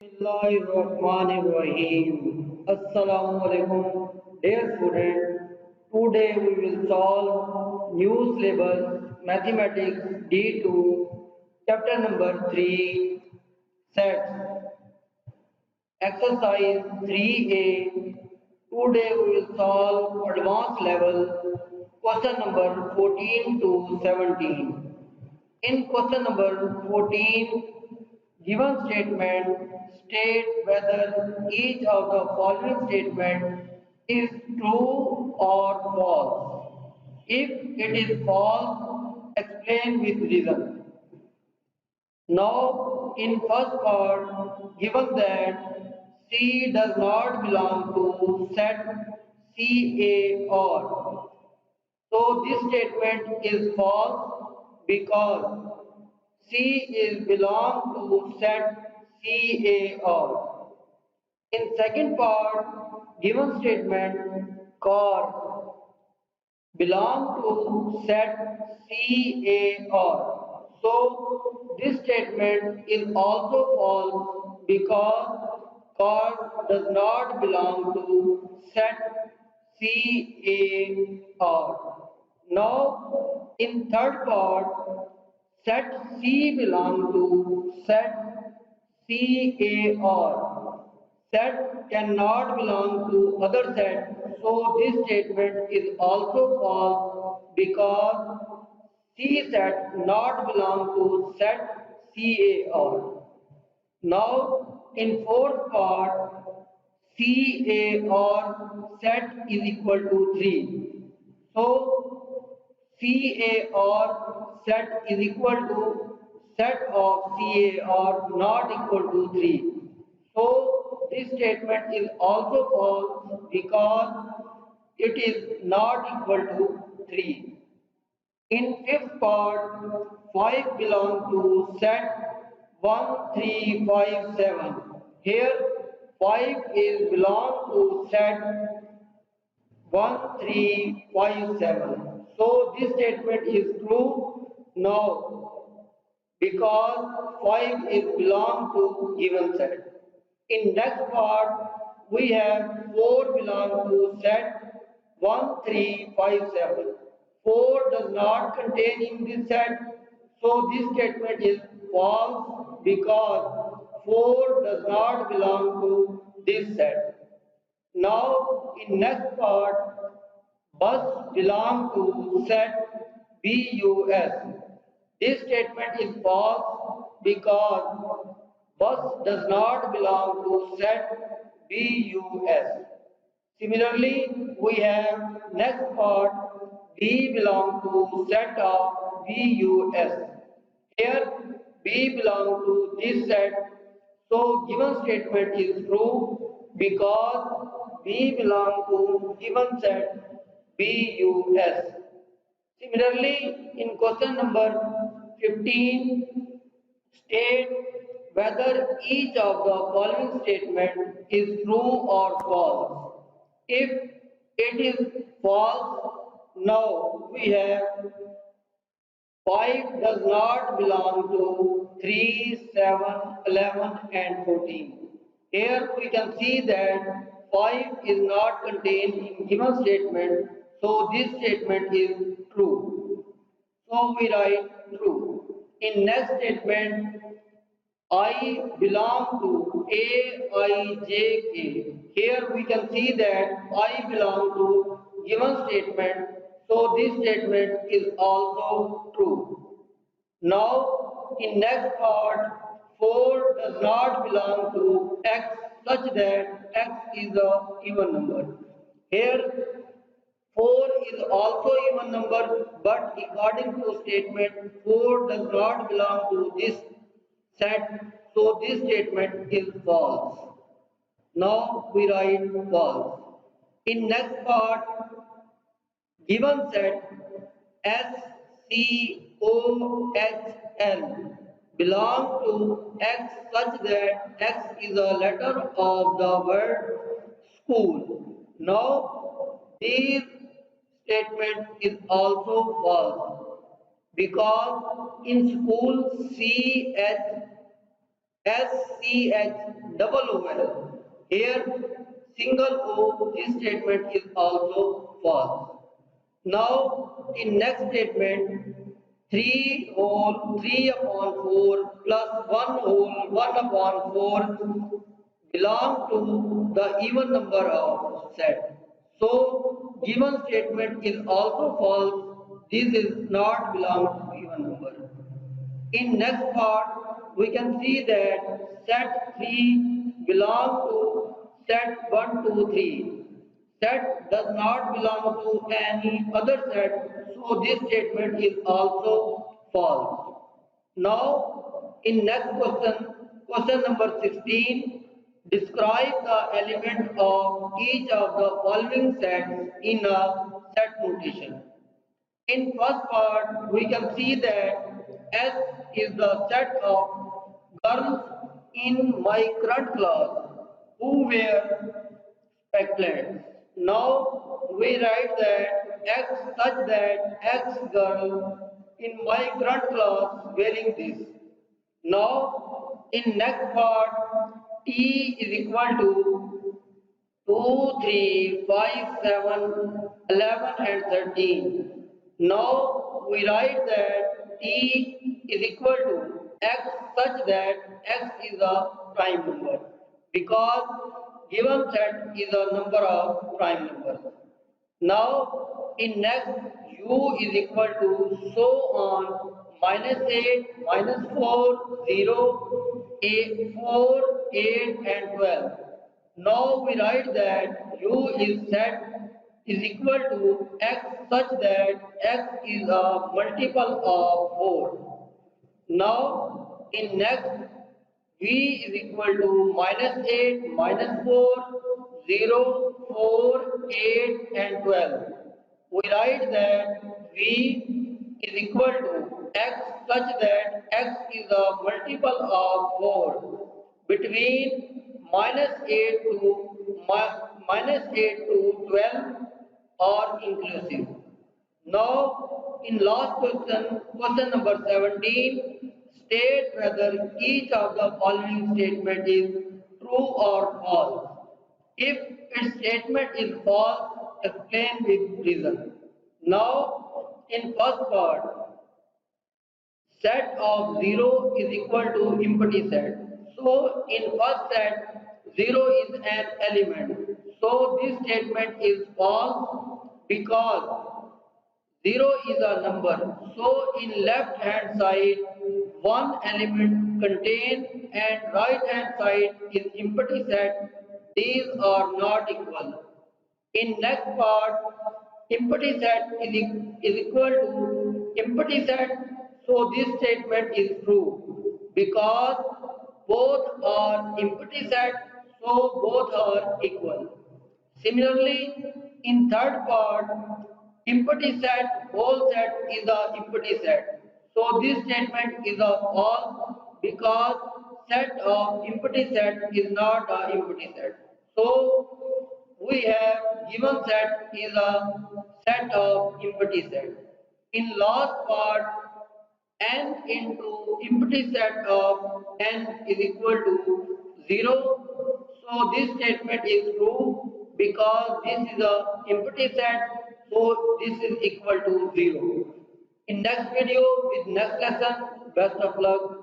Bismillahirrahmanirrahim. Assalamu Alaikum. Dear students, today we will solve new syllabus mathematics D2 chapter number 3 sets exercise 3A. Today we will solve advanced level question number 14 to 17. In question number 14, given statement state whether each of the following statement is true or false. If it is false, explain with reason. Now, in first part, given that C does not belong to set CA or, so this statement is false because C is belong to set CAR. In second part, given statement car belong to set CAR. So this statement is also false because car does not belong to set CAR. Now, in third part, set C belong to set CAR. Set cannot belong to other set, so this statement is also false because C set not belong to set CAR. Now, in fourth part, CAR set is equal to 3. So, CAR set is equal to set of CAR not equal to 3. So, this statement is also false because it is not equal to 3. In fifth part, 5 belong to set 1357. Here, 5 is belong to set 1357. So this statement is true now because 5 is belong to given set. In next part, we have 4 belong to set 1357. 4 does not contain in this set, so this statement is false because 4 does not belong to this set. Now, in next part, bus belong to set BUS. This statement is false because bus does not belong to set BUS. Similarly, we have next part B belong to set of BUS. Here B belong to this set, so given statement is true because B belong to given set BUS. Similarly, in question number 15, state whether each of the following statement is true or false. If it is false, now we have 5 does not belong to 3, 7, 11 and 14. Here we can see that 5 is not contained in given statement, so this statement is true. So we write true. In next statement, I belong to AIJK. Here we can see that I belong to given statement, so this statement is also true. Now, in next part, 4 does not belong to x such that x is a even number. Here, 4 is also even number, but according to statement, 4 does not belong to this set, so this statement is false. Now we write false. In next part, given set SCOHL belong to X such that X is a letter of the word school. Now this statement is also false because in school CH SCH double OL. Here single O, this statement is also false. Now in next statement, 3 whole 3 upon 4 plus 1 whole 1 upon 4 belong to the even number of set. So given statement is also false. This is not belong to even number. In next part, we can see that set 3 belong to set 1, 2, 3. Set does not belong to any other set, so this statement is also false. Now, in next question, question number 16, describe the element of each of the following sets in a set notation. In first part, we can see that S is the set of girls in my current class who wear spectacles. Now we write that X such that X girl in my current class wearing this. Now in next part, T is equal to 2, 3, 5, 7, 11, and 13. Now we write that T is equal to X such that X is a prime number because given set is a number of prime numbers. Now in next U is equal to so on -8, -4, 0, 8, 4, 8 and 12. Now we write that U is set is equal to X such that X is a multiple of 4. Now in next V is equal to -8, -4, 0, 4, 8 and 12. We write that V is equal to X such that X is a multiple of 4 between -8 to -8 to 12 are inclusive. Now, in last question, question number 17, state whether each of the following statement is true or false. If its statement is false, explain with reason. Now, in first part, set of 0 is equal to empty set. So in first set, 0 is an element. So this statement is false because 0 is a number. So in left hand side, one element contained and right hand side is empty set. These are not equal. In next part, empty set is equal to empty set. So this statement is true because both are empty set. So both are equal. Similarly, in third part, empty set, whole set is a empty set. So this statement is a false because set of empty set is not a empty set. So we have given set is a set of empty set. In last part, n into empty set of n is equal to 0. So this statement is true because this is a empty set. So this is equal to 0. In next video with next lesson, best of luck.